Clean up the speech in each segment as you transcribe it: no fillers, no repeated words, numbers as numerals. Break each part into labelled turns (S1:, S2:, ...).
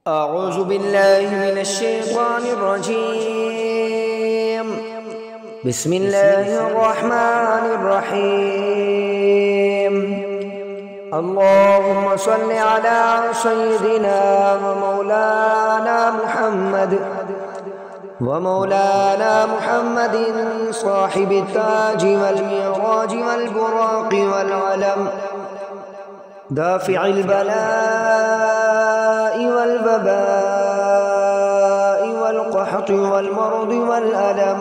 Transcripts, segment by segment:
S1: أعوذ بالله من الشيطان الرجيم. بسم الله الرحمن الرحيم. اللهم صل على سيدنا ومولانا محمد صاحب التاج والمعراج والبراق والعلم، دافع البلاء والبباء والقحط والمرض والألم،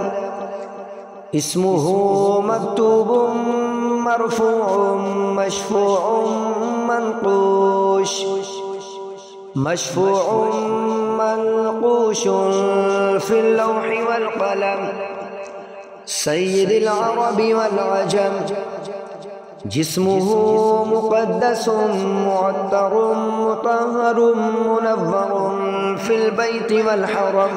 S1: اسمه مكتوب مرفوع مشفوع منقوش في اللوح والقلم، سيد العرب والعجم، جسمه مقدس معطر مطهر منور في البيت والحرم،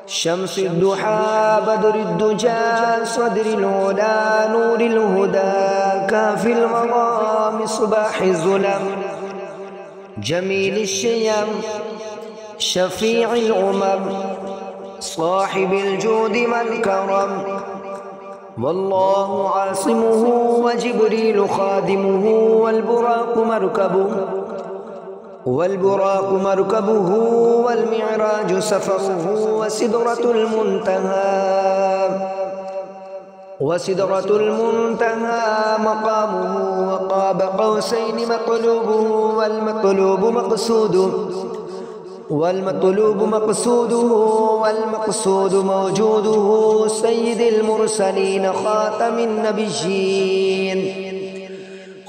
S1: شمس الضحى بدر الدجى صدر الهدى نور الهدى كافي الورى مصباح الظلم، جميل الشيم شفيع الأمم، صاحب الجود والكرم، والله عاصمه وجبريل خادمه والبراق مركبه والمعراج سفره وسدرة المنتهى مقامه، وقاب قوسين مطلوبه والمطلوب مقصوده موجوده، سيد المرسلين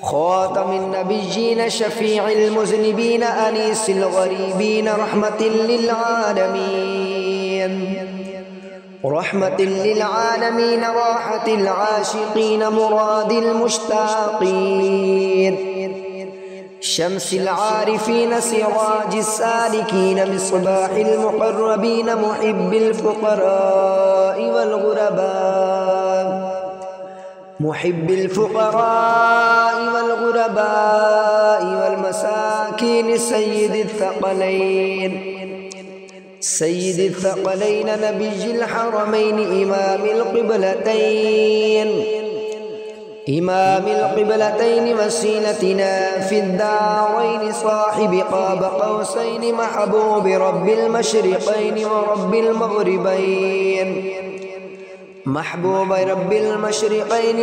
S1: خاتم النبيين شفيع المذنبين أنيس الغريبين، رحمة للعالمين راحة العاشقين مراد المشتاقين، شمس العارفين سراج السالكين مصباح المقربين محب الفقراء والمساكين، سيد الثقلين نبي الحرمين إمام القبلتين وسيلتنا في الدارين، صاحب قاب قوسين محبوب رب المشرقين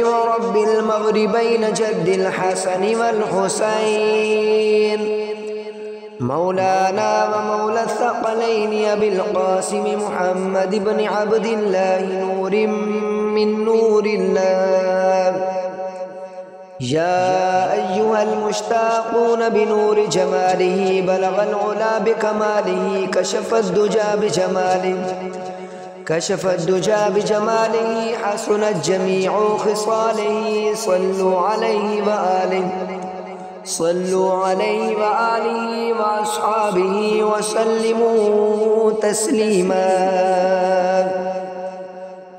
S1: ورب المغربين، جد الحسن والحسين، مولانا ومولى الثقلين أبي القاسم محمد بن عبد الله، نور من نور الله. يا أيها المشتاقون بنور جماله بلغ العلا بكماله، كشف الدجى بجماله حسنت جميع خصاله، صلوا عليه وآله وأصحابه وسلموا تسليما.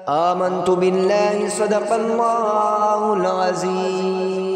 S1: آمنت بالله صدق الله العظيم.